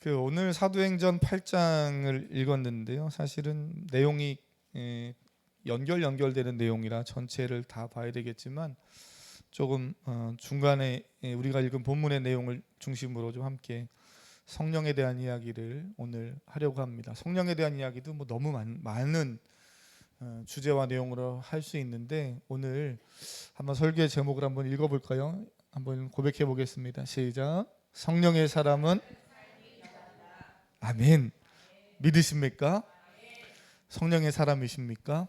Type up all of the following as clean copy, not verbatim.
오늘 사도행전 8장을 읽었는데요. 사실은 내용이 연결되는 내용이라 전체를 다 봐야 되겠지만 조금 중간에 우리가 읽은 본문의 내용을 중심으로 좀 함께 성령에 대한 이야기를 오늘 하려고 합니다. 성령에 대한 이야기도 뭐 너무 많은 주제와 내용으로 할 수 있는데 오늘 한번 설교의 제목을 한번 읽어볼까요? 한번 고백해 보겠습니다. 시작. 성령의 사람은 아멘. 믿으십니까? 성령의 사람이십니까?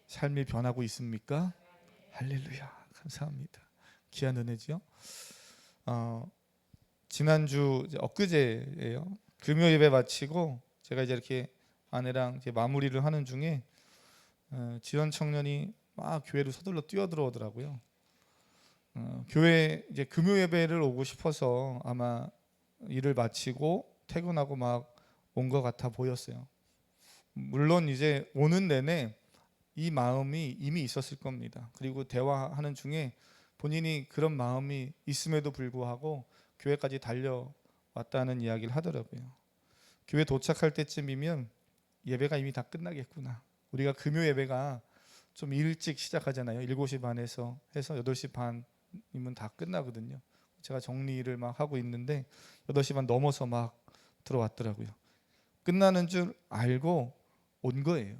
삶이 변하고 있습니까? 할렐루야. 감사합니다. 귀한 은혜지요. 지난주 엊그제예요. 금요 예배 마치고 제가 이제 이렇게 아내랑 이제 마무리를 하는 중에 지원 청년이 막 교회로 서둘러 뛰어들어오더라고요. 교회 이제 금요 예배를 오고 싶어서 아마 일을 마치고 퇴근하고 막 온 것 같아 보였어요. 물론 이제 오는 내내 이 마음이 이미 있었을 겁니다. 그리고 대화하는 중에 본인이 그런 마음이 있음에도 불구하고 교회까지 달려왔다는 이야기를 하더라고요. 교회 도착할 때쯤이면 예배가 이미 다 끝나겠구나. 우리가 금요 예배가 좀 일찍 시작하잖아요. 7시 반에서 해서 8시 반이면 다 끝나거든요. 제가 정리를 막 하고 있는데 8시 반 넘어서 막 들어왔더라고요. 끝나는 줄 알고 온 거예요.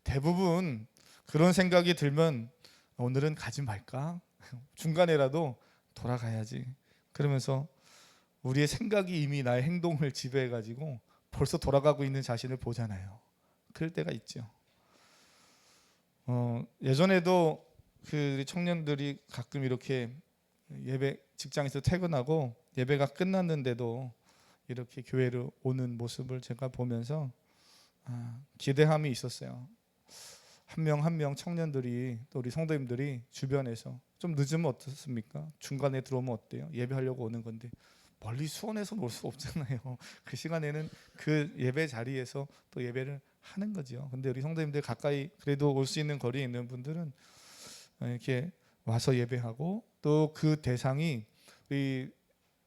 대부분 그런 생각이 들면 오늘은 가지 말까? 중간에라도 돌아가야지. 그러면서 우리의 생각이 이미 나의 행동을 지배해가지고 벌써 돌아가고 있는 자신을 보잖아요. 그럴 때가 있죠. 예전에도 그 청년들이 가끔 이렇게 예배 직장에서 퇴근하고 예배가 끝났는데도 이렇게 교회로 오는 모습을 제가 보면서 기대함이 있었어요. 한 명 한 명 청년들이 또 우리 성도님들이 주변에서 좀 늦으면 어떻습니까? 중간에 들어오면 어때요? 예배하려고 오는 건데 멀리 수원에서 올 수 없잖아요. 그 시간에는 그 예배 자리에서 또 예배를 하는 거죠. 근데 우리 성도님들 가까이 그래도 올 수 있는 거리에 있는 분들은 이렇게 와서 예배하고 또 그 대상이 우리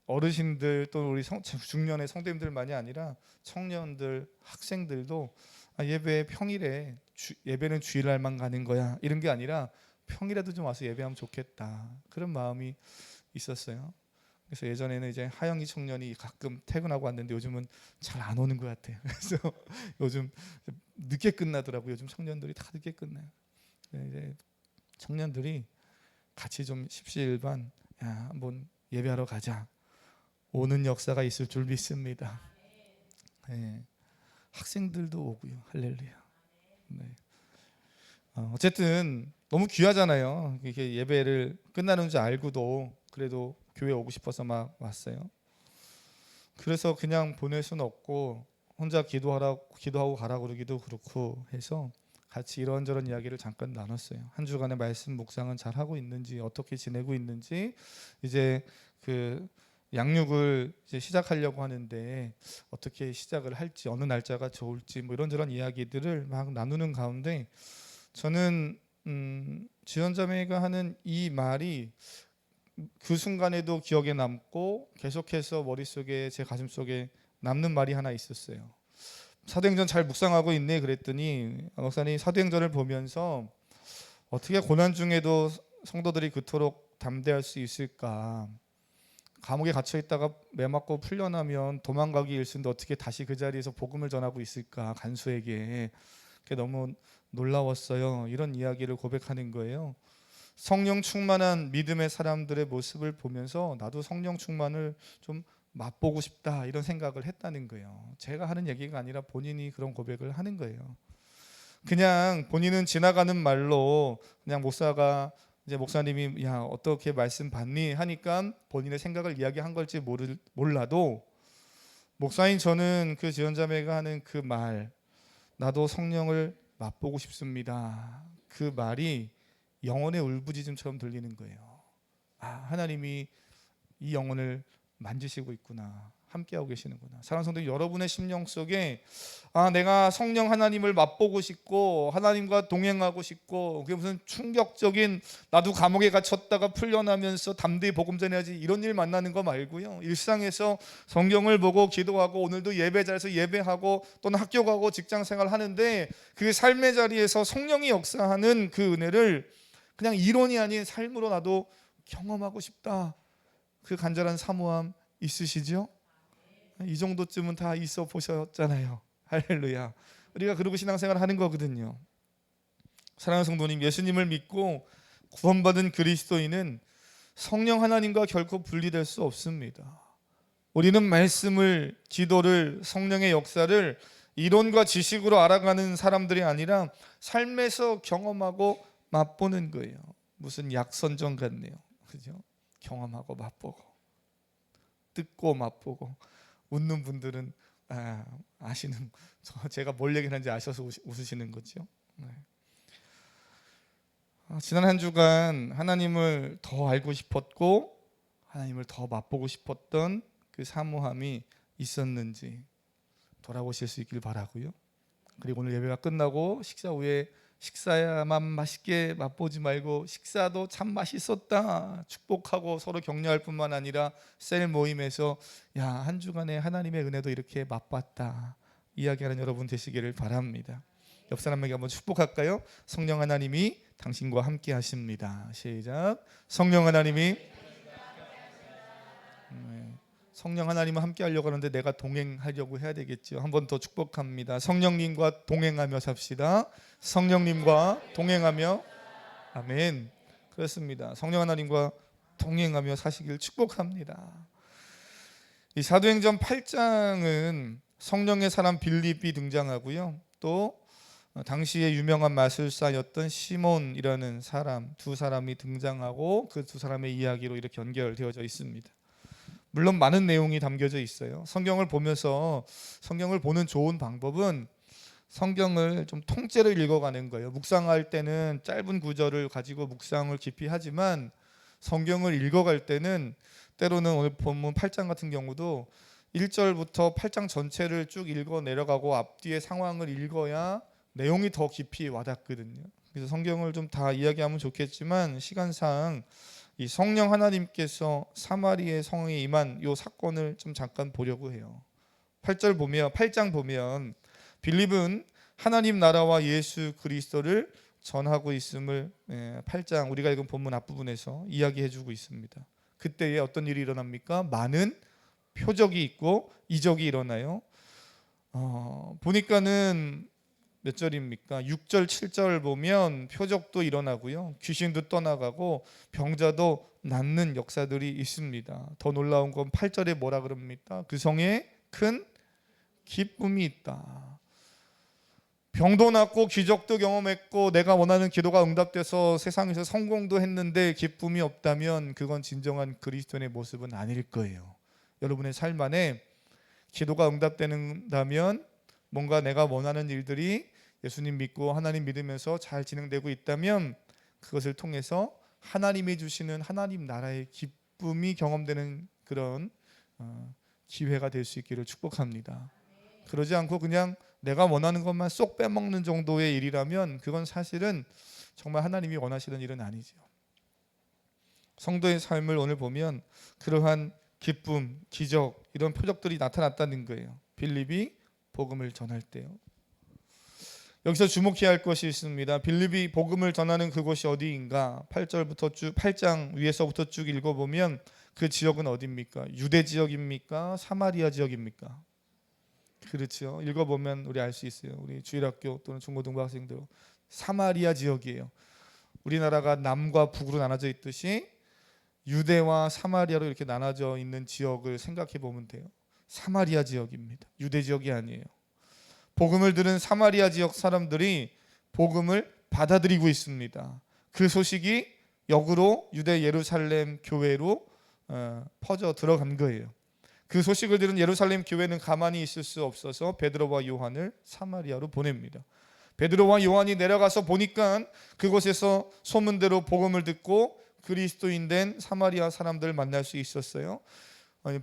어르신들 또 우리 중년의 성도님들만이 아니라 청년들, 학생들도 예배 평일에 예배는 주일날만 가는 거야 이런 게 아니라 평일에도 좀 와서 예배하면 좋겠다 그런 마음이 있었어요. 그래서 예전에는 이제 하영이 청년이 가끔 퇴근하고 왔는데 요즘은 잘 안 오는 것 같아요. 그래서 요즘 늦게 끝나더라고요. 요즘 청년들이 다 늦게 끝나요. 이제 청년들이 같이 좀 십시일반 한번 예배하러 가자. 오는 역사가 있을 줄 믿습니다. 네. 학생들도 오고요. 할렐루야. 네. 어쨌든 너무 귀하잖아요. 이렇게 예배를 끝나는 줄 알고도 그래도 교회 오고 싶어서 막 왔어요. 그래서 그냥 보낼 수는 없고 혼자 기도하고 가라 그러기도 그렇고 해서 같이 이런저런 이야기를 잠깐 나눴어요. 한 주간의 말씀 묵상은 잘 하고 있는지 어떻게 지내고 있는지 이제 그 양육을 이제 시작하려고 하는데 어떻게 시작을 할지 어느 날짜가 좋을지 뭐 이런저런 이야기들을 막 나누는 가운데 저는 지원자매가 하는 이 말이 그 순간에도 기억에 남고 계속해서 머릿속에 제 가슴속에 남는 말이 하나 있었어요. 사도행전 잘 묵상하고 있네 그랬더니 목사님 사도행전을 보면서 어떻게 고난 중에도 성도들이 그토록 담대할 수 있을까? 감옥에 갇혀 있다가 매 맞고 풀려나면 도망가기 일쑤인데 어떻게 다시 그 자리에서 복음을 전하고 있을까? 간수에게. 그게 너무 놀라웠어요. 이런 이야기를 고백하는 거예요. 성령 충만한 믿음의 사람들의 모습을 보면서 나도 성령 충만을 좀 맛보고 싶다 이런 생각을 했다는 거예요. 제가 하는 얘기가 아니라 본인이 그런 고백을 하는 거예요. 그냥 본인은 지나가는 말로 그냥 이제 목사님이 야 어떻게 말씀 받니 하니까 본인의 생각을 이야기한 걸지 몰라도 목사님 저는 그 지원자매가 하는 그 말 나도 성령을 맛보고 싶습니다. 그 말이 영혼의 울부짖음처럼 들리는 거예요. 하나님이 이 영혼을 만지시고 있구나. 함께하고 계시는구나. 사랑하는 성도, 여러분의 심령 속에 내가 성령 하나님을 맛보고 싶고 하나님과 동행하고 싶고, 그게 무슨 충격적인 나도 감옥에 갇혔다가 풀려나면서 담대히 복음 전해야지 이런 일 만나는 거 말고요, 일상에서 성경을 보고 기도하고 오늘도 예배 자리에서 예배하고 또는 학교 가고 직장 생활 하는데 그 삶의 자리에서 성령이 역사하는 그 은혜를 그냥 이론이 아닌 삶으로 나도 경험하고 싶다. 그 간절한 사모함 있으시죠? 이 정도쯤은 다 있어 보셨잖아요. 할렐루야. 우리가 그러고 신앙생활을 하는 거거든요. 사랑하는 성도님, 예수님을 믿고 구원받은 그리스도인은 성령 하나님과 결코 분리될 수 없습니다. 우리는 말씀을, 기도를, 성령의 역사를 이론과 지식으로 알아가는 사람들이 아니라 삶에서 경험하고 맛보는 거예요. 무슨 약선정 같네요. 그죠? 경험하고 맛보고, 듣고 맛보고. 웃는 분들은 아시는, 제가 뭘 얘기하는지 아셔서 웃으시는 거죠. 네. 지난 한 주간 하나님을 더 알고 싶었고 하나님을 더 맛보고 싶었던 그 사모함이 있었는지 돌아보실 수 있길 바라고요. 그리고 오늘 예배가 끝나고 식사 후에 식사야만 맛있게 맛보지 말고 식사도 참 맛있었다 축복하고 서로 격려할 뿐만 아니라 셀 모임에서 한 주간의 하나님의 은혜도 이렇게 맛봤다 이야기하는 여러분 되시기를 바랍니다. 옆 사람에게 한번 축복할까요? 성령 하나님이 당신과 함께 하십니다. 시작. 성령 하나님이 성령 하나님은 함께 하려고 하는데 내가 동행하려고 해야 되겠죠. 한 번 더 축복합니다. 성령님과 동행하며 삽시다. 성령님과 동행하며, 아멘. 그렇습니다. 성령 하나님과 동행하며 사시길 축복합니다. 이 사도행전 8장은 성령의 사람 빌립이 등장하고요, 또 당시에 유명한 마술사였던 시몬이라는 사람, 두 사람이 등장하고 그 두 사람의 이야기로 이렇게 연결되어져 있습니다. 물론 많은 내용이 담겨져 있어요. 성경을 보면서, 성경을 보는 좋은 방법은 성경을 좀 통째로 읽어가는 거예요. 묵상할 때는 짧은 구절을 가지고 묵상을 깊이 하지만 성경을 읽어갈 때는 때로는 오늘 본문 8장 같은 경우도 1절부터 8장 전체를 쭉 읽어 내려가고 앞뒤의 상황을 읽어야 내용이 더 깊이 와닿거든요. 그래서 성경을 좀 다 이야기하면 좋겠지만 시간상 이 성령 하나님께서 사마리아 성에 임한 이 사건을 좀 잠깐 보려고 해요. 8장 보면 빌립은 하나님 나라와 예수 그리스도를 전하고 있음을 8장 우리가 읽은 본문 앞부분에서 이야기해주고 있습니다. 그때에 어떤 일이 일어납니까? 많은 표적이 있고 이적이 일어나요. 보니까는 몇 절입니까? 6절 7절 보면 표적도 일어나고요, 귀신도 떠나가고 병자도 낫는 역사들이 있습니다. 더 놀라운 건 8절에 뭐라 그럽니까? 그 성에 큰 기쁨이 있다. 병도 낫고 기적도 경험했고 내가 원하는 기도가 응답돼서 세상에서 성공도 했는데 기쁨이 없다면 그건 진정한 그리스도인의 모습은 아닐 거예요. 여러분의 삶 안에 기도가 응답된다면, 뭔가 내가 원하는 일들이 예수님 믿고 하나님 믿으면서 잘 진행되고 있다면 그것을 통해서 하나님이 주시는 하나님 나라의 기쁨이 경험되는 그런 기회가 될 수 있기를 축복합니다. 그러지 않고 그냥 내가 원하는 것만 쏙 빼먹는 정도의 일이라면 그건 사실은 정말 하나님이 원하시는 일은 아니죠. 성도의 삶을 오늘 보면 그러한 기쁨, 기적, 이런 표적들이 나타났다는 거예요. 빌립이 복음을 전할 때요. 여기서 주목해야 할 것이 있습니다. 빌립이 복음을 전하는 그곳이 어디인가? 8장 위에서부터 쭉 읽어보면 그 지역은 어디입니까? 유대 지역입니까? 사마리아 지역입니까? 그렇죠. 읽어보면 우리 알 수 있어요. 우리 주일학교 또는 중고등부 학생들, 사마리아 지역이에요. 우리나라가 남과 북으로 나눠져 있듯이 유대와 사마리아로 이렇게 나눠져 있는 지역을 생각해 보면 돼요. 사마리아 지역입니다. 유대 지역이 아니에요. 복음을 들은 사마리아 지역 사람들이 복음을 받아들이고 있습니다. 그 소식이 역으로 유대 예루살렘 교회로 퍼져 들어간 거예요. 그 소식을 들은 예루살렘 교회는 가만히 있을 수 없어서 베드로와 요한을 사마리아로 보냅니다. 베드로와 요한이 내려가서 보니까 그곳에서 소문대로 복음을 듣고 그리스도인 된 사마리아 사람들을 만날 수 있었어요.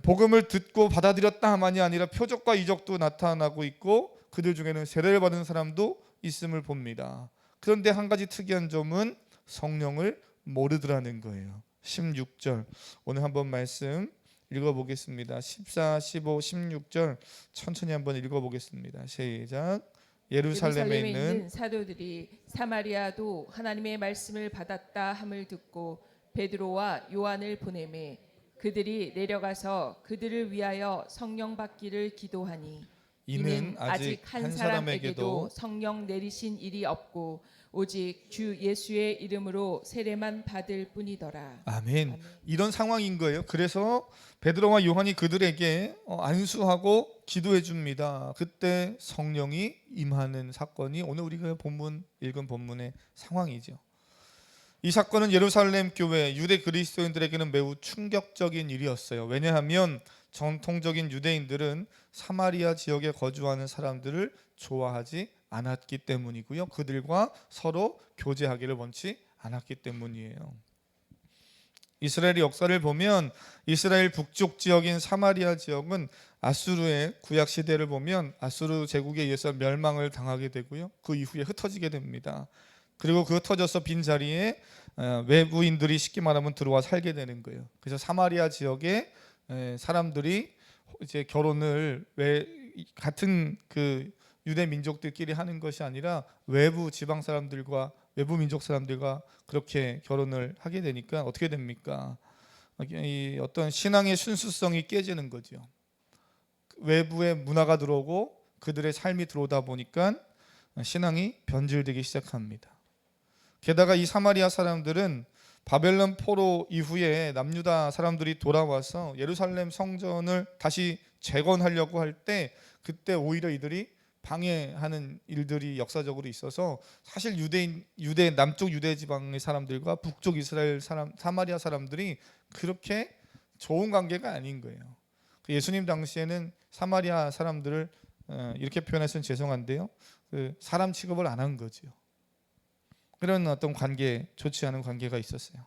복음을 듣고 받아들였다만이 아니라 표적과 이적도 나타나고 있고 그들 중에는 세례를 받은 사람도 있음을 봅니다. 그런데 한 가지 특이한 점은 성령을 모르더라는 거예요. 16절 오늘 한번 말씀 읽어보겠습니다. 14, 15, 16절 천천히 한번 읽어보겠습니다. 시작. 예루살렘에 있는 사도들이 사마리아도 하나님의 말씀을 받았다 함을 듣고 베드로와 요한을 보내매 그들이 내려가서 그들을 위하여 성령 받기를 기도하니 이는 아직 한 사람에게도 성령 내리신 일이 없고 오직 주 예수의 이름으로 세례만 받을 뿐이더라. 아멘. 이런 상황인 거예요. 그래서 베드로와 요한이 그들에게 안수하고 기도해 줍니다. 그때 성령이 임하는 사건이 오늘 우리가 읽은 본문의 상황이죠. 이 사건은 예루살렘 교회 유대 그리스도인들에게는 매우 충격적인 일이었어요. 왜냐하면 전통적인 유대인들은 사마리아 지역에 거주하는 사람들을 좋아하지 않았기 때문이고요. 그들과 서로 교제하기를 원치 않았기 때문이에요. 이스라엘의 역사를 보면 이스라엘 북쪽 지역인 사마리아 지역은 아수르의 구약 시대를 보면 아수르 제국에 의해서 멸망을 당하게 되고요. 그 이후에 흩어지게 됩니다. 그리고 그 흩어져서 빈 자리에 외부인들이 쉽게 말하면 들어와 살게 되는 거예요. 그래서 사마리아 지역에 사람들이 이제 결혼을 같은 그 유대 민족들끼리 하는 것이 아니라 외부 지방 사람들과 외부 민족 사람들과 그렇게 결혼을 하게 되니까 어떻게 됩니까? 이 어떤 신앙의 순수성이 깨지는 거죠. 외부의 문화가 들어오고 그들의 삶이 들어오다 보니까 신앙이 변질되기 시작합니다. 게다가 이 사마리아 사람들은 바벨론 포로 이후에 남유다 사람들이 돌아와서 예루살렘 성전을 다시 재건하려고 할 때 그때 오히려 이들이 방해하는 일들이 역사적으로 있어서 사실 유대 남쪽 유대 지방의 사람들과 북쪽 이스라엘 사마리아 사람들이 그렇게 좋은 관계가 아닌 거예요. 예수님 당시에는 사마리아 사람들을 이렇게 표현해서는 죄송한데요, 사람 취급을 안 한 거죠. 그런 어떤 좋지 않은 관계가 있었어요.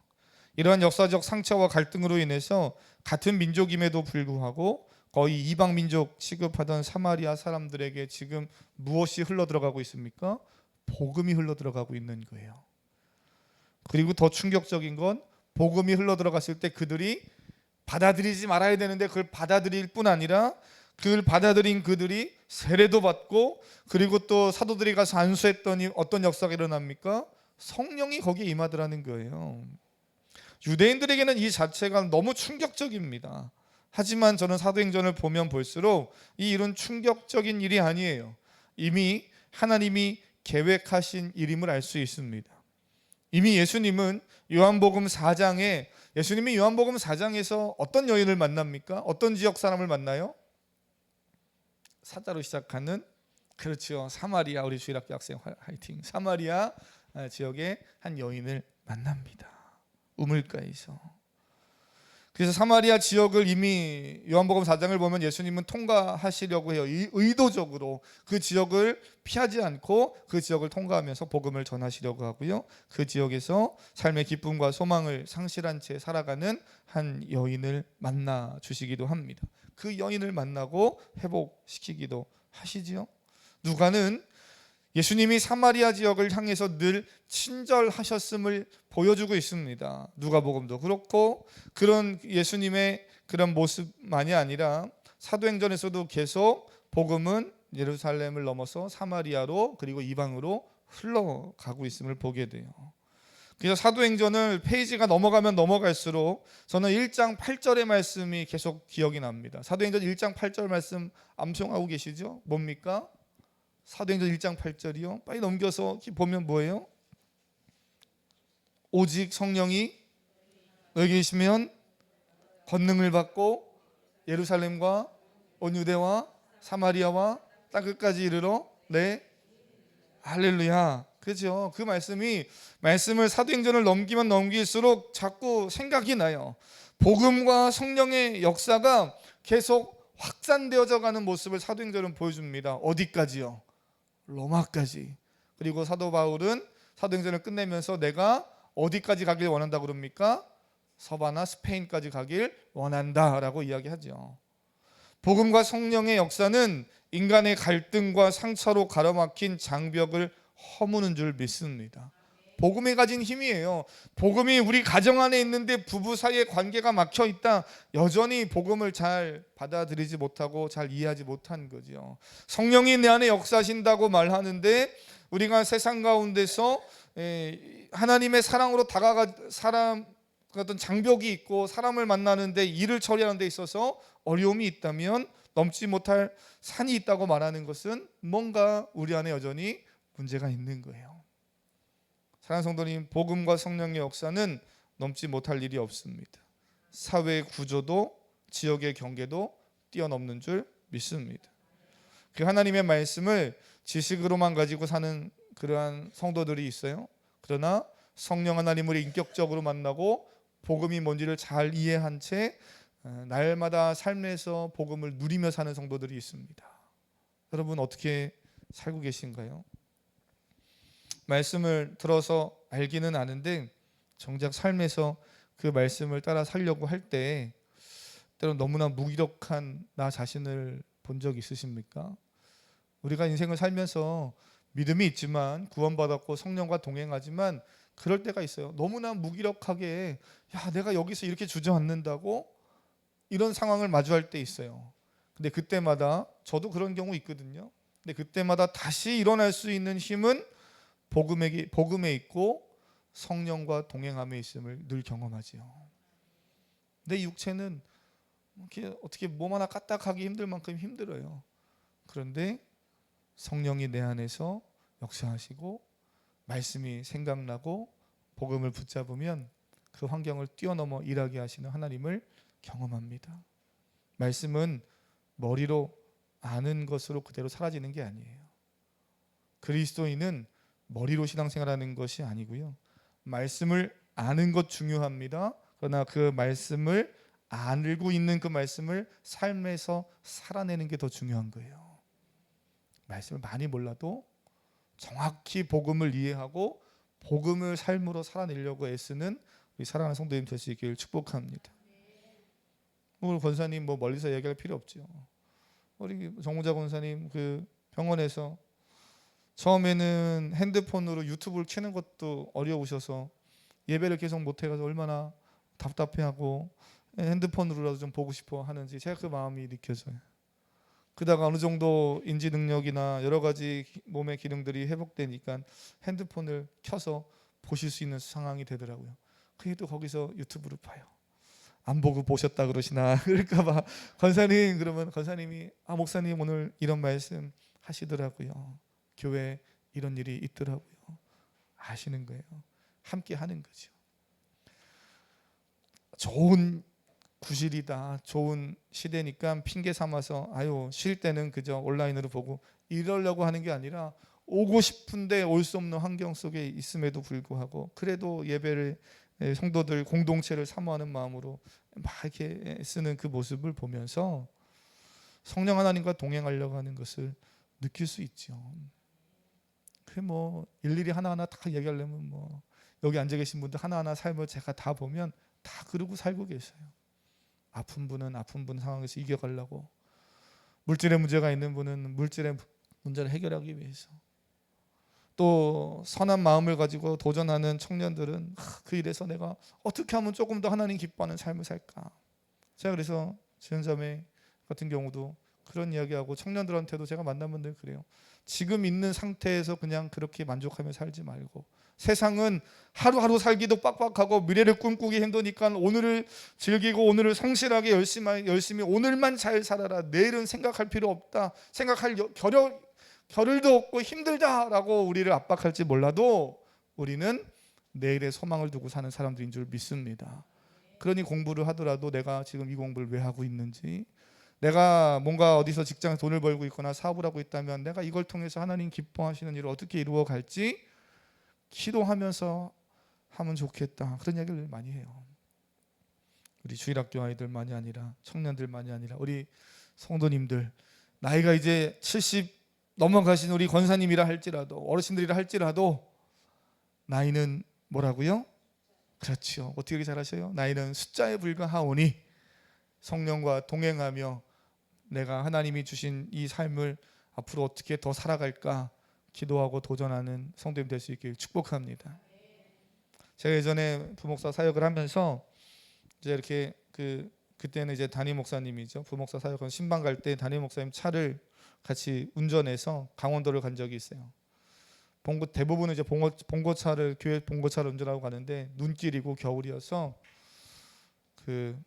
이러한 역사적 상처와 갈등으로 인해서 같은 민족임에도 불구하고 거의 이방 민족 취급하던 사마리아 사람들에게 지금 무엇이 흘러들어가고 있습니까? 복음이 흘러들어가고 있는 거예요. 그리고 더 충격적인 건 복음이 흘러들어갔을 때 그들이 받아들이지 말아야 되는데 그걸 받아들일 뿐 아니라 그걸 받아들인 그들이 세례도 받고 그리고 또 사도들이 가서 안수했더니 어떤 역사가 일어납니까? 성령이 거기에 임하더라는 거예요. 유대인들에게는 이 자체가 너무 충격적입니다. 하지만 저는 사도행전을 보면 볼수록 이 일은 충격적인 일이 아니에요. 이미 하나님이 계획하신 일임을 알 수 있습니다. 이미 예수님이 요한복음 4장에서 어떤 여인을 만납니까? 어떤 지역 사람을 만나요? 사자로 시작하는, 그렇죠, 사마리아. 우리 주일학교 학생 화이팅. 사마리아 지역의 한 여인을 만납니다. 우물가에서. 그래서 사마리아 지역을 이미 요한복음 4장을 보면 예수님은 통과하시려고 해요. 의도적으로 그 지역을 피하지 않고 그 지역을 통과하면서 복음을 전하시려고 하고요. 그 지역에서 삶의 기쁨과 소망을 상실한 채 살아가는 한 여인을 만나 주시기도 합니다. 그 여인을 만나고 회복시키기도 하시지요. 누가는 예수님이 사마리아 지역을 향해서 늘 친절하셨음을 보여주고 있습니다. 누가복음도 그렇고 그런 예수님의 그런 모습만이 아니라 사도행전에서도 계속 복음은 예루살렘을 넘어서 사마리아로 그리고 이방으로 흘러가고 있음을 보게 돼요. 그래서 사도행전을 페이지가 넘어가면 넘어갈수록 저는 1장 8절의 말씀이 계속 기억이 납니다. 사도행전 1장 8절 말씀 암송하고 계시죠? 뭡니까? 사도행전 1장 8절이요. 빨리 넘겨서 보면 뭐예요? 오직 성령이 너희에게 계시면 권능을 받고 예루살렘과 온 유대와 사마리아와 땅 끝까지 이르러 네 할렐루야. 그렇죠. 그 말씀을 사도행전을 넘기면 넘길수록 자꾸 생각이 나요. 복음과 성령의 역사가 계속 확산되어져 가는 모습을 사도행전은 보여줍니다. 어디까지요? 로마까지. 그리고 사도 바울은 사도행전을 끝내면서 내가 어디까지 가길 원한다고 그럽니까? 서바나 스페인까지 가길 원한다라고 이야기하죠. 복음과 성령의 역사는 인간의 갈등과 상처로 가로막힌 장벽을 허무는 줄 믿습니다. 복음이 가진 힘이에요. 복음이 우리 가정 안에 있는데 부부 사이의 관계가 막혀 있다. 여전히 복음을 잘 받아들이지 못하고 잘 이해하지 못한 거죠. 성령이 내 안에 역사하신다고 말하는데 우리가 세상 가운데서 하나님의 사랑으로 다가가 사람 어떤 장벽이 있고 사람을 만나는데 일을 처리하는 데 있어서 어려움이 있다면 넘지 못할 산이 있다고 말하는 것은 뭔가 우리 안에 여전히 문제가 있는 거예요. 사랑하는 성도님, 복음과 성령의 역사는 넘지 못할 일이 없습니다. 사회의 구조도 지역의 경계도 뛰어넘는 줄 믿습니다. 그 하나님의 말씀을 지식으로만 가지고 사는 그러한 성도들이 있어요. 그러나 성령 하나님을 인격적으로 만나고 복음이 뭔지를 잘 이해한 채 날마다 삶에서 복음을 누리며 사는 성도들이 있습니다. 여러분 어떻게 살고 계신가요? 말씀을 들어서 알기는 아는데 정작 삶에서 그 말씀을 따라 살려고 할 때 때론 너무나 무기력한 나 자신을 본 적 있으십니까? 우리가 인생을 살면서 믿음이 있지만 구원받았고 성령과 동행하지만 그럴 때가 있어요. 너무나 무기력하게 내가 여기서 이렇게 주저앉는다고 이런 상황을 마주할 때 있어요. 근데 그때마다 저도 그런 경우 있거든요. 근데 그때마다 다시 일어날 수 있는 힘은 복음에 있고 성령과 동행함에 있음을 늘 경험하지요. 내 육체는 어떻게 몸 하나 까딱하기 힘들 만큼 힘들어요. 그런데 성령이 내 안에서 역사하시고 말씀이 생각나고 복음을 붙잡으면 그 환경을 뛰어넘어 일하게 하시는 하나님을 경험합니다. 말씀은 머리로 아는 것으로 그대로 사라지는 게 아니에요. 그리스도인은 머리로 신앙생활하는 것이 아니고요. 말씀을 아는 것 중요합니다. 그러나 그 말씀을 알고 있는 그 말씀을 삶에서 살아내는 게 더 중요한 거예요. 말씀을 많이 몰라도 정확히 복음을 이해하고 복음을 삶으로 살아내려고 애쓰는 우리 사랑하는 성도님 될 수 있기를 축복합니다. 오늘 권사님 멀리서 얘기할 필요 없죠. 우리 정무자 권사님 그 병원에서 처음에는 핸드폰으로 유튜브를 켜는 것도 어려우셔서 예배를 계속 못 해가지고 얼마나 답답해하고 핸드폰으로라도 좀 보고 싶어 하는지 제가 그 마음이 느껴져요. 그러다가 어느 정도 인지 능력이나 여러 가지 몸의 기능들이 회복되니까 핸드폰을 켜서 보실 수 있는 상황이 되더라고요. 그게 또 거기서 유튜브를 봐요. 안 보고 보셨다 그러시나 그럴까봐 권사님 그러면 권사님이 목사님 오늘 이런 말씀 하시더라고요. 교회에 이런 일이 있더라고요. 아시는 거예요. 함께 하는 거죠. 좋은 구실이다. 좋은 시대니까 핑계 삼아서 쉴 때는 그저 온라인으로 보고 이러려고 하는 게 아니라 오고 싶은데 올 수 없는 환경 속에 있음에도 불구하고 그래도 예배를 성도들 공동체를 사모하는 마음으로 막 이렇게 쓰는 그 모습을 보면서 성령 하나님과 동행하려고 하는 것을 느낄 수 있죠. 그 일일이 하나하나 다 얘기하려면 여기 앉아 계신 분들 하나하나 삶을 제가 다 보면 다 그러고 살고 계세요. 아픈 분은 아픈 분 상황에서 이겨가려고, 물질의 문제가 있는 분은 물질의 문제를 해결하기 위해서, 또 선한 마음을 가지고 도전하는 청년들은 그 일에서 내가 어떻게 하면 조금 더 하나님 기뻐하는 삶을 살까. 제가 그래서 지연자매 같은 경우도 그런 이야기하고 청년들한테도 제가 만나면 늘 그래요. 지금 있는 상태에서 그냥 그렇게 만족하며 살지 말고, 세상은 하루하루 살기도 빡빡하고 미래를 꿈꾸기 힘드니까 오늘을 즐기고 오늘을 성실하게 열심히 오늘만 잘 살아라. 내일은 생각할 필요 없다. 생각할 겨를도 없고 힘들다라고 우리를 압박할지 몰라도 우리는 내일의 소망을 두고 사는 사람들인 줄 믿습니다. 그러니 공부를 하더라도 내가 지금 이 공부를 왜 하고 있는지, 내가 뭔가 어디서 직장에서 돈을 벌고 있거나 사업을 하고 있다면 내가 이걸 통해서 하나님 기뻐하시는 일을 어떻게 이루어 갈지 기도하면서 하면 좋겠다. 그런 얘기를 많이 해요. 우리 주일학교 아이들만이 아니라 청년들만이 아니라 우리 성도님들, 나이가 이제 70 넘어가신 우리 권사님이라 할지라도 어르신들이라 할지라도 나이는 뭐라고요? 그렇죠. 어떻게 그렇게 잘하셔요? 나이는 숫자에 불과하오니 성령과 동행하며 내가 하나님이 주신 이 삶을 앞으로 어떻게 더 살아갈까 기도하고 도전하는 성도님 될 수 있길 축복합니다. 제가 예전에 부목사 사역을 하면서 이제 이렇게 그때는 이제 담임 목사님이죠. 부목사 사역은 신방 갈 때 담임 목사님 차를 같이 운전해서 강원도를 간 적이 있어요. 대부분은 이제 봉고차를 교회 봉고차를 운전하고 가는데 눈길이고 겨울이어서 그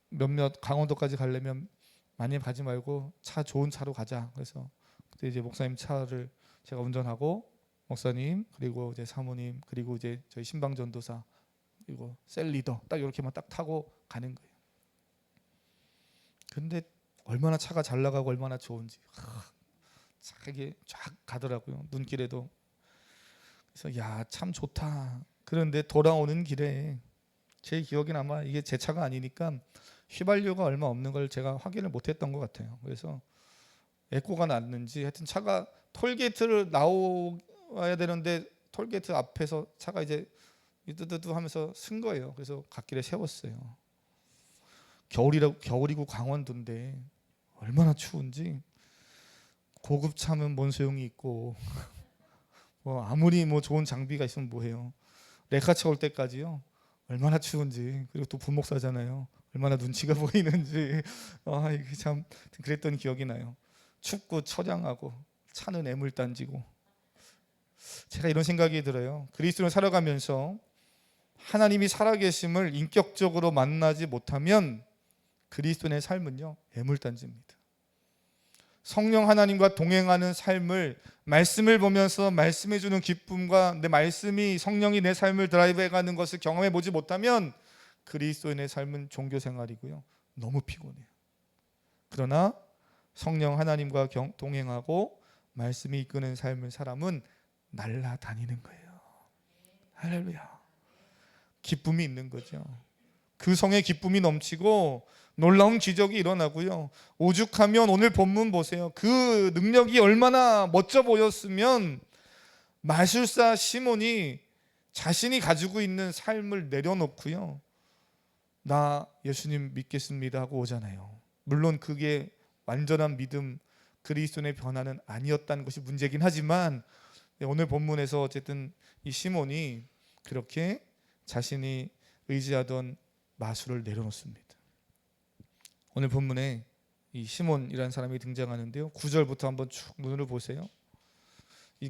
몇몇 강원도까지 가려면 많이 가지 말고 차 좋은 차로 가자. 그래서 그때 이제 목사님 차를 제가 운전하고 목사님 그리고 이제 사모님 그리고 이제 저희 신방 전도사 그리고 셀 리더 딱 이렇게만 딱 타고 가는 거예요. 근데 얼마나 차가 잘 나가고 얼마나 좋은지 이게 쫙 가더라고요. 눈길에도. 그래서 야, 참 좋다. 그런데 돌아오는 길에 제 기억엔 아마 이게 제 차가 아니니까 휘발유가 얼마 없는 걸 제가 확인을 못했던 것 같아요. 그래서 에코가 났는지 하여튼 차가 톨게이트를 나와야 되는데 톨게이트 앞에서 차가 이제 뜨뜨뜨 하면서 쓴 거예요. 그래서 갓길에 세웠어요. 겨울이고 강원도인데 얼마나 추운지. 고급차면 뭔 소용이 있고 뭐 아무리 뭐 좋은 장비가 있으면 뭐해요. 레카차 올 때까지요. 얼마나 추운지. 그리고 또 부목사잖아요. 얼마나 눈치가 보이는지. 이게 참 그랬던 기억이 나요. 춥고 처량하고 차는 애물단지고. 제가 이런 생각이 들어요. 그리스도를 살아가면서 하나님이 살아계심을 인격적으로 만나지 못하면 그리스도의 삶은요 애물단지입니다. 성령 하나님과 동행하는 삶을 말씀을 보면서 말씀해 주는 기쁨과 내 말씀이 성령이 내 삶을 드라이브해 가는 것을 경험해 보지 못하면 그리스도인의 삶은 종교 생활이고요. 너무 피곤해요. 그러나 성령 하나님과 동행하고 말씀이 이끄는 삶을 사람은 날아다니는 거예요. 할렐루야. 기쁨이 있는 거죠. 그 성의 기쁨이 넘치고 놀라운 기적이 일어나고요. 오죽하면 오늘 본문 보세요. 그 능력이 얼마나 멋져 보였으면 마술사 시몬이 자신이 가지고 있는 삶을 내려놓고요. 나 예수님 믿겠습니다 하고 오잖아요. 물론 그게 완전한 믿음, 그리스도의 변화는 아니었다는 것이 문제긴 하지만 오늘 본문에서 어쨌든 이 시몬이 그렇게 자신이 의지하던 마술을 내려놓습니다. 오늘 본문에 이 시몬이라는 사람이 등장하는데요. 9절부터 한번 쭉 눈으로 보세요.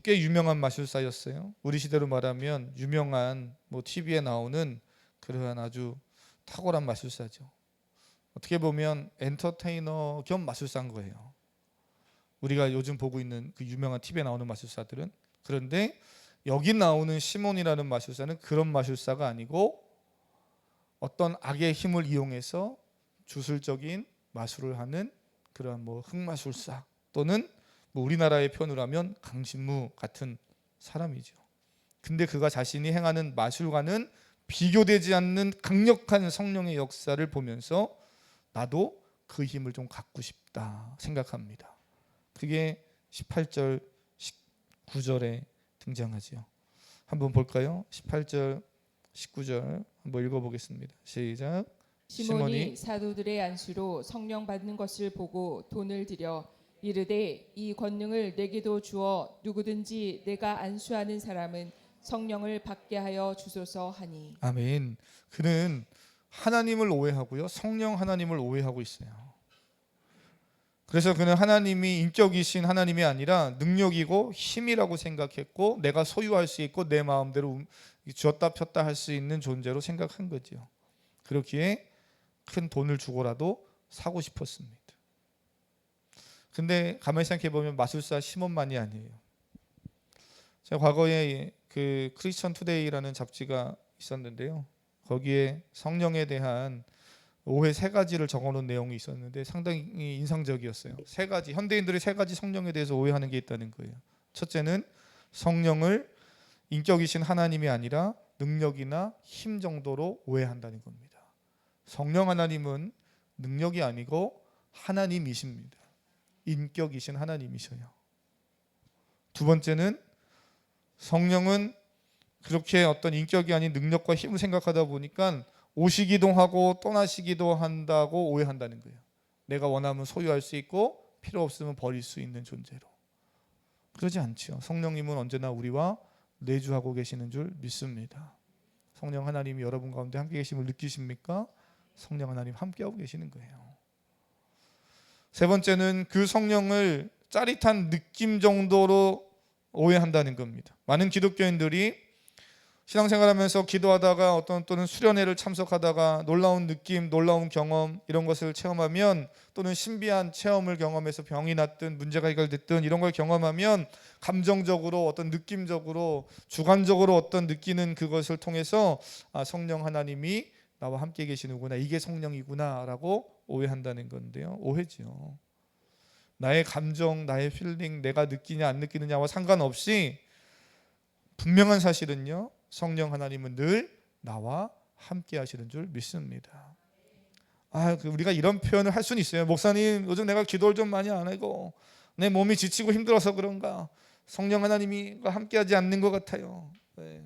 꽤 유명한 마술사였어요. 우리 시대로 말하면 유명한 TV에 나오는 그러한 아주 탁월한 마술사죠. 어떻게 보면 엔터테이너 겸 마술사인 거예요. 우리가 요즘 보고 있는 그 유명한 TV에 나오는 마술사들은. 그런데 여기 나오는 시몬이라는 마술사는 그런 마술사가 아니고 어떤 악의 힘을 이용해서 주술적인 마술을 하는 그런 흑마술사 또는 우리나라의 표현으로 하면 강신무 같은 사람이죠. 근데 그가 자신이 행하는 마술과는 비교되지 않는 강력한 성령의 역사를 보면서 나도 그 힘을 좀 갖고 싶다 생각합니다. 그게 18절, 19절에 등장하죠. 한번 볼까요? 18절, 19절 한번 읽어보겠습니다. 시작. 시몬이 사도들의 안수로 성령 받는 것을 보고 돈을 들여 이르되 이 권능을 내게도 주어 누구든지 내가 안수하는 사람은 성령을 받게 하여 주소서 하니. 아멘. 그는 하나님을 오해하고요. 성령 하나님을 오해하고 있어요. 그래서 그는 하나님이 인격이신 하나님이 아니라 능력이고 힘이라고 생각했고 내가 소유할 수 있고 내 마음대로 쥐었다 폈다 할 수 있는 존재로 생각한 거죠. 그렇기에 큰 돈을 주고라도 사고 싶었습니다. 근데 가만히 생각해 보면 마술사 시몬만이 아니에요. 제가 과거에 그 크리스천 투데이라는 잡지가 있었는데요. 거기에 성령에 대한 오해 3가지를 적어놓은 내용이 있었는데 상당히 인상적이었어요. 3가지, 현대인들이 3가지 성령에 대해서 오해하는 게 있다는 거예요. 첫째는 성령을 인격이신 하나님이 아니라 능력이나 힘 정도로 오해한다는 겁니다. 성령 하나님은 능력이 아니고 하나님이십니다. 인격이신 하나님이셔요. 두 번째는 성령은 그렇게 어떤 인격이 아닌 능력과 힘을 생각하다 보니까 오시기도 하고 떠나시기도 한다고 오해한다는 거예요. 내가 원하면 소유할 수 있고 필요 없으면 버릴 수 있는 존재로. 그러지 않죠. 성령님은 언제나 우리와 내주하고 계시는 줄 믿습니다. 성령 하나님이 여러분 가운데 함께 계심을 느끼십니까? 성령 하나님 함께하고 계시는 거예요. 세 번째는 그 성령을 짜릿한 느낌 정도로 오해한다는 겁니다. 많은 기독교인들이 신앙생활하면서 기도하다가 또는 수련회를 참석하다가 놀라운 느낌, 놀라운 경험 이런 것을 체험하면, 또는 신비한 체험을 경험해서 병이 낫든 문제가 해결됐든 이런 걸 경험하면 감정적으로 어떤 느낌적으로 주관적으로 어떤 느끼는 그것을 통해서 성령 하나님이 나와 함께 계시는구나, 이게 성령이구나라고 오해한다는 건데요. 오해지요. 나의 감정, 나의 필링, 내가 느끼냐 안 느끼느냐와 상관없이 분명한 사실은요, 성령 하나님은 늘 나와 함께 하시는 줄 믿습니다. 우리가 이런 표현을 할 수는 있어요. 목사님, 요즘 내가 기도를 좀 많이 안 하고 내 몸이 지치고 힘들어서 그런가 성령 하나님이 함께 하지 않는 것 같아요. 네.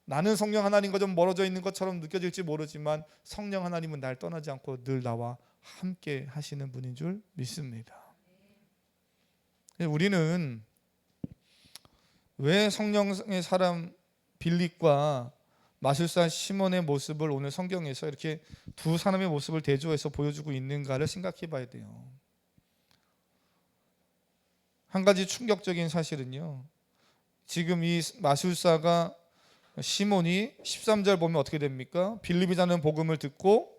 나는 성령 하나님과 좀 멀어져 있는 것처럼 느껴질지 모르지만 성령 하나님은 날 떠나지 않고 늘 나와 함께 하시는 분인 줄 믿습니다. 우리는 왜 성령의 사람 빌립과 마술사 시몬의 모습을 오늘 성경에서 이렇게 두 사람의 모습을 대조해서 보여주고 있는가를 생각해 봐야 돼요. 한 가지 충격적인 사실은요, 지금 이 마술사가 시몬이 13절 보면 어떻게 됩니까? 빌립이라는 복음을 듣고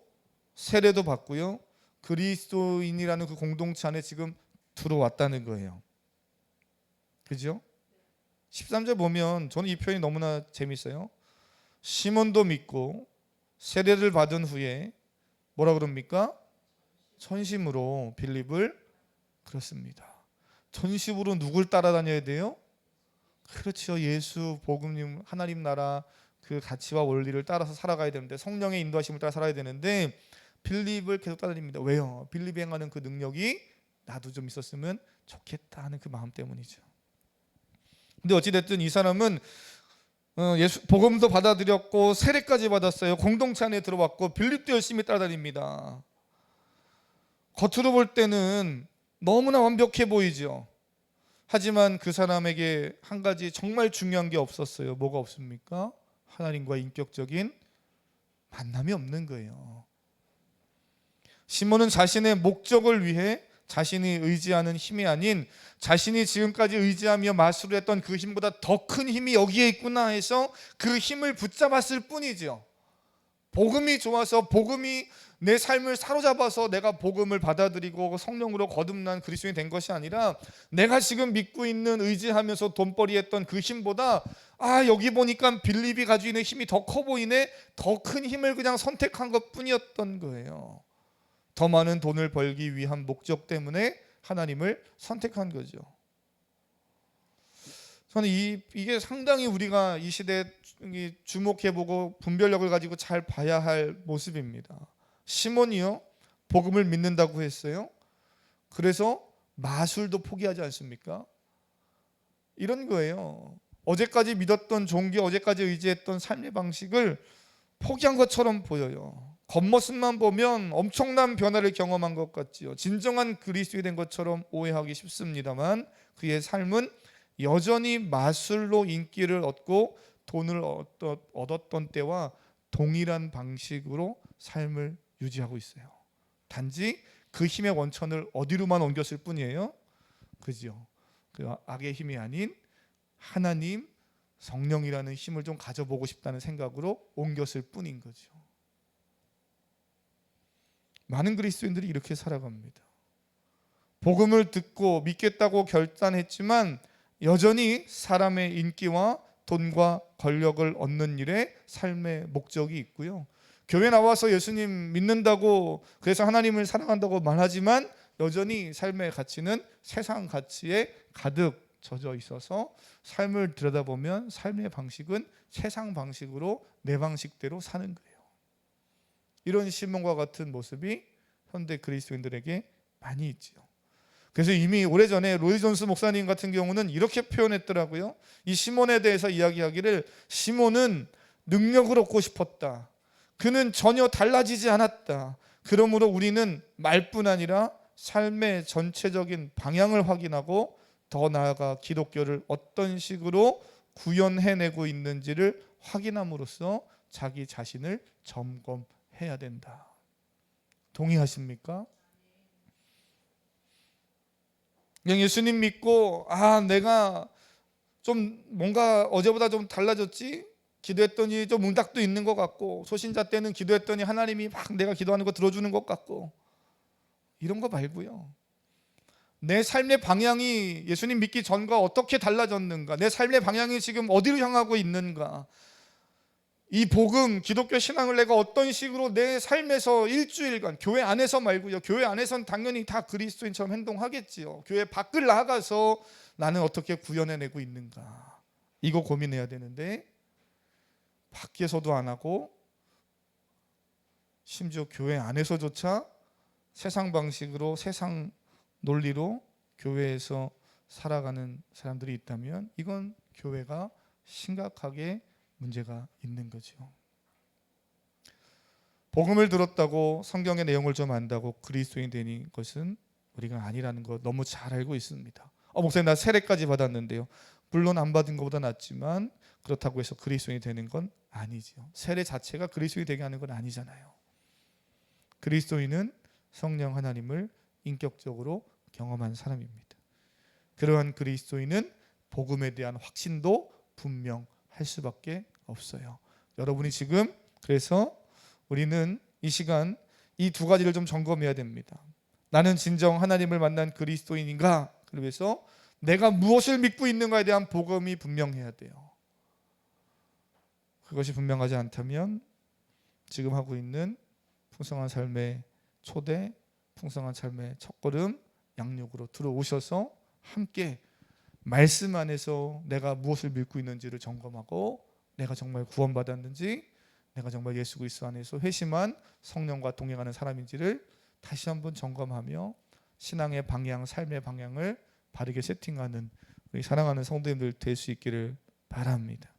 세례도 받고요, 그리스도인이라는 그 공동체 안에 지금 들어왔다는 거예요. 그죠? 13절 보면 저는 이 표현이 너무나 재밌어요. 시몬도 믿고 세례를 받은 후에 뭐라 그럽니까? 전심으로 빌립을, 그렇습니다. 전심으로 누굴 따라다녀야 돼요? 그렇죠. 예수, 복음님, 하나님 나라 그 가치와 원리를 따라서 살아가야 되는데, 성령의 인도하심을 따라 살아야 되는데 빌립을 계속 따라다닙니다. 왜요? 빌립이 행하는 그 능력이 나도 좀 있었으면 좋겠다 하는 그 마음 때문이죠. 근데 어찌됐든 이 사람은 예수 복음도 받아들였고 세례까지 받았어요. 공동체 안에 들어왔고 빌립도 열심히 따라다닙니다. 겉으로 볼 때는 너무나 완벽해 보이죠. 하지만 그 사람에게 한 가지 정말 중요한 게 없었어요. 뭐가 없습니까? 하나님과 인격적인 만남이 없는 거예요. 시몬은 자신의 목적을 위해 자신이 의지하는 힘이 아닌 자신이 지금까지 의지하며 마술했던 그 힘보다 더 큰 힘이 여기에 있구나 해서 그 힘을 붙잡았을 뿐이죠. 복음이 좋아서, 복음이 내 삶을 사로잡아서 내가 복음을 받아들이고 성령으로 거듭난 그리스도인이 된 것이 아니라, 내가 지금 믿고 있는 의지하면서 돈벌이했던 그 힘보다 여기 보니까 빌립이 가지고 있는 힘이 더 커 보이네, 더 큰 힘을 그냥 선택한 것 뿐이었던 거예요. 더 많은 돈을 벌기 위한 목적 때문에 하나님을 선택한 거죠. 저는 이게 상당히 우리가 이 시대에 주목해보고 분별력을 가지고 잘 봐야 할 모습입니다. 시몬이요, 복음을 믿는다고 했어요. 그래서 마술도 포기하지 않습니까? 이런 거예요. 어제까지 믿었던 종교, 어제까지 의지했던 삶의 방식을 포기한 것처럼 보여요. 겉모습만 보면 엄청난 변화를 경험한 것 같지요. 진정한 그리스도인이 된 것처럼 오해하기 쉽습니다만 그의 삶은 여전히 마술로 인기를 얻고 돈을 얻었던 때와 동일한 방식으로 삶을 유지하고 있어요. 단지 그 힘의 원천을 어디로만 옮겼을 뿐이에요. 그죠? 그 악의 힘이 아닌 하나님, 성령이라는 힘을 좀 가져보고 싶다는 생각으로 옮겼을 뿐인 거죠. 많은 그리스도인들이 이렇게 살아갑니다. 복음을 듣고 믿겠다고 결단했지만 여전히 사람의 인기와 돈과 권력을 얻는 일에 삶의 목적이 있고요. 교회 나와서 예수님 믿는다고, 그래서 하나님을 사랑한다고 말하지만 여전히 삶의 가치는 세상 가치에 가득 젖어 있어서 삶을 들여다보면 삶의 방식은 세상 방식으로 내 방식대로 사는 거예요. 이런 시몬과 같은 모습이 현대 그리스도인들에게 많이 있지요. 그래서 이미 오래전에 로이 존스 목사님 같은 경우는 이렇게 표현했더라고요. 이 시몬에 대해서 이야기하기를, 시몬은 능력을 얻고 싶었다. 그는 전혀 달라지지 않았다. 그러므로 우리는 말뿐 아니라 삶의 전체적인 방향을 확인하고 더 나아가 기독교를 어떤 식으로 구현해내고 있는지를 확인함으로써 자기 자신을 점검해야 된다. 동의하십니까? 그냥 예수님 믿고 내가 좀 뭔가 어제보다 좀 달라졌지? 기도했더니 좀 응답도 있는 것 같고, 소신자 때는 기도했더니 하나님이 막 내가 기도하는 거 들어주는 것 같고, 이런 거 말고요. 내 삶의 방향이 예수님 믿기 전과 어떻게 달라졌는가, 내 삶의 방향이 지금 어디로 향하고 있는가, 이 복음, 기독교 신앙을 내가 어떤 식으로 내 삶에서 일주일간, 교회 안에서 말고요, 교회 안에서는 당연히 다 그리스도인처럼 행동하겠지요. 교회 밖을 나가서 나는 어떻게 구현해내고 있는가, 이거 고민해야 되는데 밖에서도 안 하고, 심지어 교회 안에서조차 세상 방식으로, 세상 논리로 교회에서 살아가는 사람들이 있다면 이건 교회가 심각하게 문제가 있는 거죠. 복음을 들었다고 성경의 내용을 좀 안다고 그리스도인이 되는 것은 우리가 아니라는 거 너무 잘 알고 있습니다. 목사님 나 세례까지 받았는데요. 물론 안 받은 것보다 낫지만 그렇다고 해서 그리스도인이 되는 건 아니죠. 세례 자체가 그리스도인이 되게 하는 건 아니잖아요. 그리스도인은 성령 하나님을 인격적으로 경험한 사람입니다. 그러한 그리스도인은 복음에 대한 확신도 분명할 수밖에 없어요. 여러분이 지금, 그래서 우리는 이 시간 이 두 가지를 좀 점검해야 됩니다. 나는 진정 하나님을 만난 그리스도인인가? 그래서 내가 무엇을 믿고 있는가에 대한 복음이 분명해야 돼요. 그것이 분명하지 않다면 지금 하고 있는 풍성한 삶의 초대, 풍성한 삶의 첫걸음, 양육으로 들어오셔서 함께 말씀 안에서 내가 무엇을 믿고 있는지를 점검하고, 내가 정말 구원받았는지, 내가 정말 예수 그리스도 안에서 회심한 성령과 동행하는 사람인지를 다시 한번 점검하며 신앙의 방향, 삶의 방향을 바르게 세팅하는 우리 사랑하는 성도님들 될 수 있기를 바랍니다.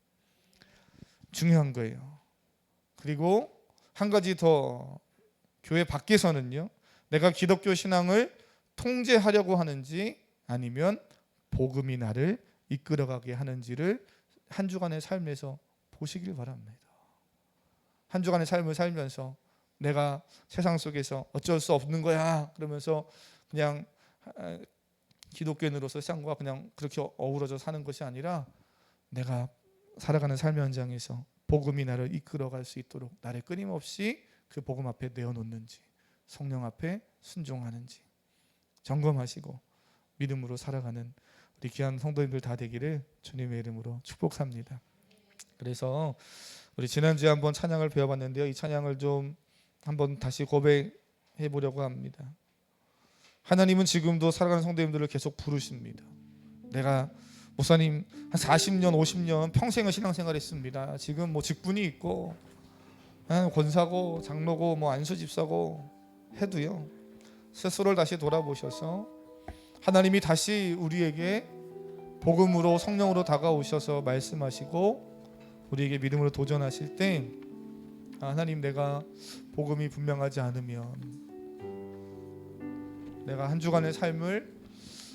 중요한 거예요. 그리고 한 가지 더, 교회 밖에서는요, 내가 기독교 신앙을 통제하려고 하는지 아니면 복음이 나를 이끌어가게 하는지를 한 주간의 삶에서 보시길 바랍니다. 한 주간의 삶을 살면서 내가 세상 속에서 어쩔 수 없는 거야 그러면서 그냥 기독교인으로서 세상과 그냥 그렇게 어우러져 사는 것이 아니라, 내가 살아가는 삶의 현장에서 복음이 나를 이끌어갈 수 있도록 나를 끊임없이 그 복음 앞에 내어놓는지, 성령 앞에 순종하는지 점검하시고 믿음으로 살아가는 우리 귀한 성도님들 다 되기를 주님의 이름으로 축복합니다. 그래서 우리 지난주에 한번 찬양을 배워봤는데요, 이 찬양을 좀 한번 다시 고백해 보려고 합니다. 하나님은 지금도 살아가는 성도님들을 계속 부르십니다. 내가 목사님 한 40년 50년 평생을 신앙생활 했습니다. 지금 뭐 직분이 있고 권사고 장로고 뭐 안수집사고 해도요, 스스로를 다시 돌아보셔서 하나님이 다시 우리에게 복음으로 성령으로 다가오셔서 말씀하시고 우리에게 믿음으로 도전하실 때, 하나님 내가 복음이 분명하지 않으면, 내가 한 주간의 삶을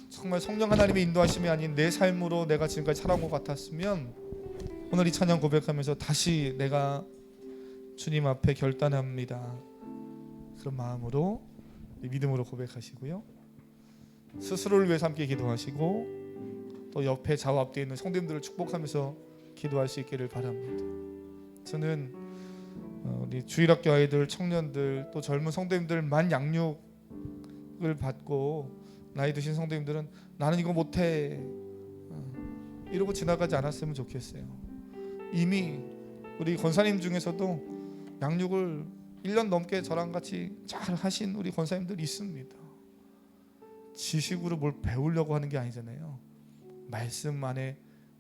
정말 성령 하나님의 인도하심이 아닌 내 삶으로 내가 지금까지 살아온 것 같았으면, 오늘 이 찬양 고백하면서 다시 내가 주님 앞에 결단합니다. 그런 마음으로 믿음으로 고백하시고요, 스스로를 위해서 함께 기도하시고 또 옆에 좌우 앞뒤에 있는 성도님들을 축복하면서 기도할 수 있기를 바랍니다. 저는 우리 주일학교 아이들, 청년들, 또 젊은 성도님들만 양육을 받고 나이 드신 성도님들은 나는 이거 못해 이러고 지나가지 않았으면 좋겠어요. 이미 우리 권사님 중에서도 양육을 1년 넘게 저랑 같이 잘 하신 우리 권사님들 있습니다. 지식으로 뭘 배우려고 하는 게 아니잖아요. 말씀 안에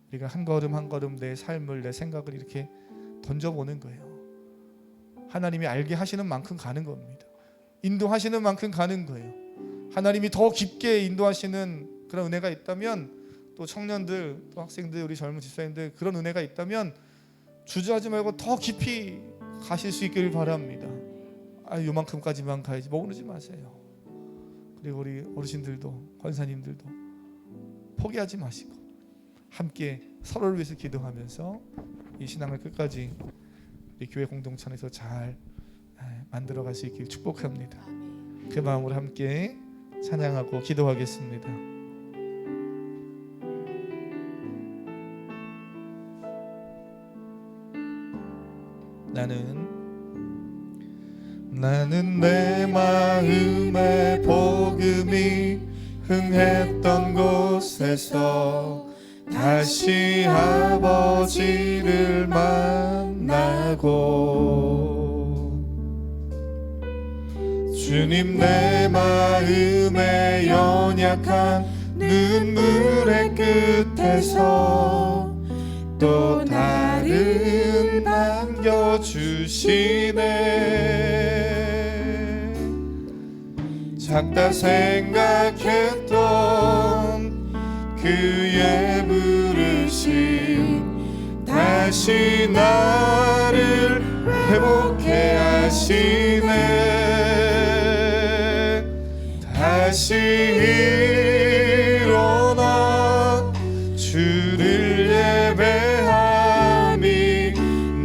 우리가 한 걸음 한 걸음 내 삶을, 내 생각을 이렇게 던져보는 거예요. 하나님이 알게 하시는 만큼 가는 겁니다. 인도하시는 만큼 가는 거예요. 하나님이 더 깊게 인도하시는 그런 은혜가 있다면, 또 청년들, 또 학생들, 우리 젊은 집사님들 그런 은혜가 있다면 주저하지 말고 더 깊이 가실 수 있기를 바랍니다. 요만큼까지만 가야지 머무르지 마세요. 그리고 우리 어르신들도, 권사님들도 포기하지 마시고 함께 서로를 위해서 기도하면서 이 신앙을 끝까지 우리 교회 공동체 안에서 잘 만들어갈 수 있길 축복합니다. 그 마음으로 함께 찬양하고 기도하겠습니다. 나는 내 마음의 복음이 흥했던 곳에서 다시 아버지를 만나고, 주님 내 마음의 연약한 눈물의 끝에서 또 나를 반겨주시네. 작다 생각했던 그의 부르심 다시 나를 회복해 하시네. 다시 일어나 주를 예배함이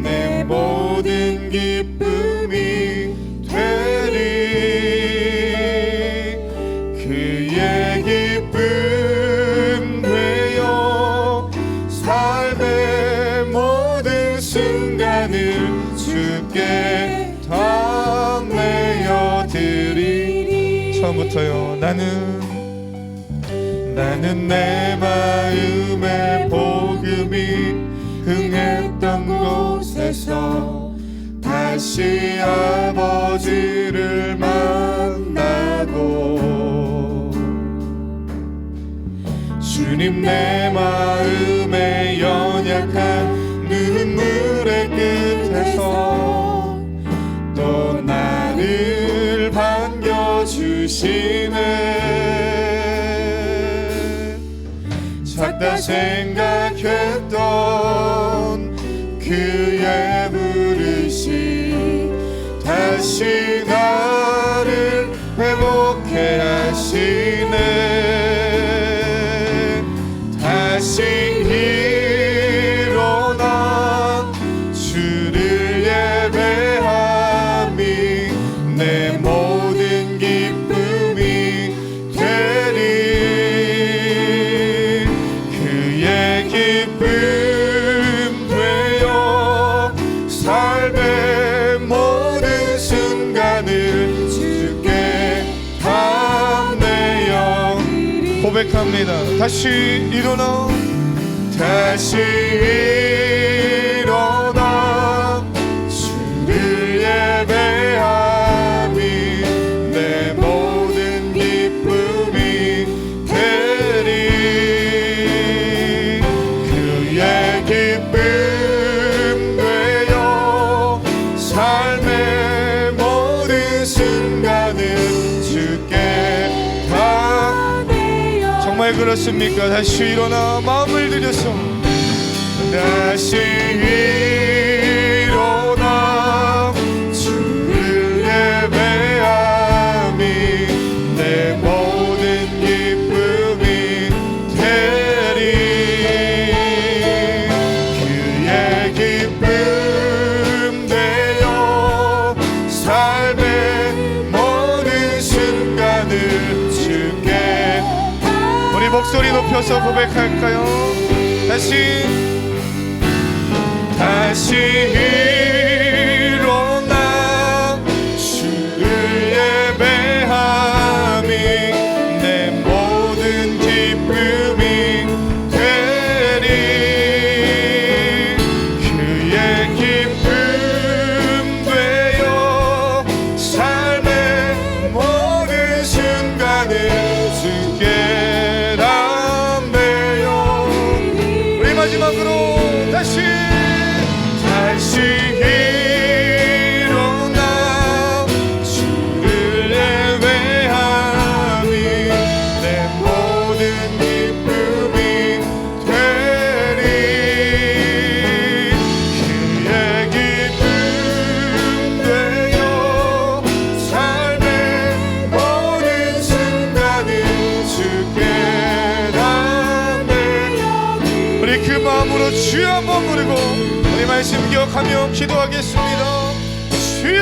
내 모든 기쁨이 되리. 그의 기쁨 되어 삶의 모든 순간을 주께 다 내어드리리. 처음부터요. 나는 내 마음의 복음이 흥했던 곳에서 다시 아버지를 만나고, 주님 내 마음의 연약한 눈물의 끝에서 또 나를 반겨주시네. 작다 생각했던 그의 부르심 다시 나를 회복해 하시네. 다시 일어나 주를 예배함이 내 모든 기쁨이 되리. 그의 기쁨 되어 삶의 모든 순간을 주께 다 내어 고백합니다. 다시 일어나 주를 예배함이 내 모든 기쁨이 되리. 그의 기쁨 되어 삶의 모든 순간을 주께 다 내어. 정말 그렇습니까? 다시 일어나 마음을 들여서 다시 일어나 주를 예배함이 내 모든 기쁨이 되리. 그의 기쁨 되어 삶의 모든 순간을 주께. 우리 목소리 높여서 고백할까요? 다시 일어나 주를 예배함이 내 모든 기쁨이 되리. 그의 기쁨 되어 삶의 모든 순간을 주께 담대요. 우리 마지막으로 다시 모든 기쁨이 되리. 그의 기쁨 되어 삶의 모든 순간을 주께 담대히. 우리 그 마음으로 주여 한번 부르고 우리 말씀 기억하며 기도하겠습니다. 주여,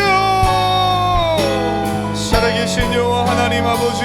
살아계신 여호와 하나님 아버지,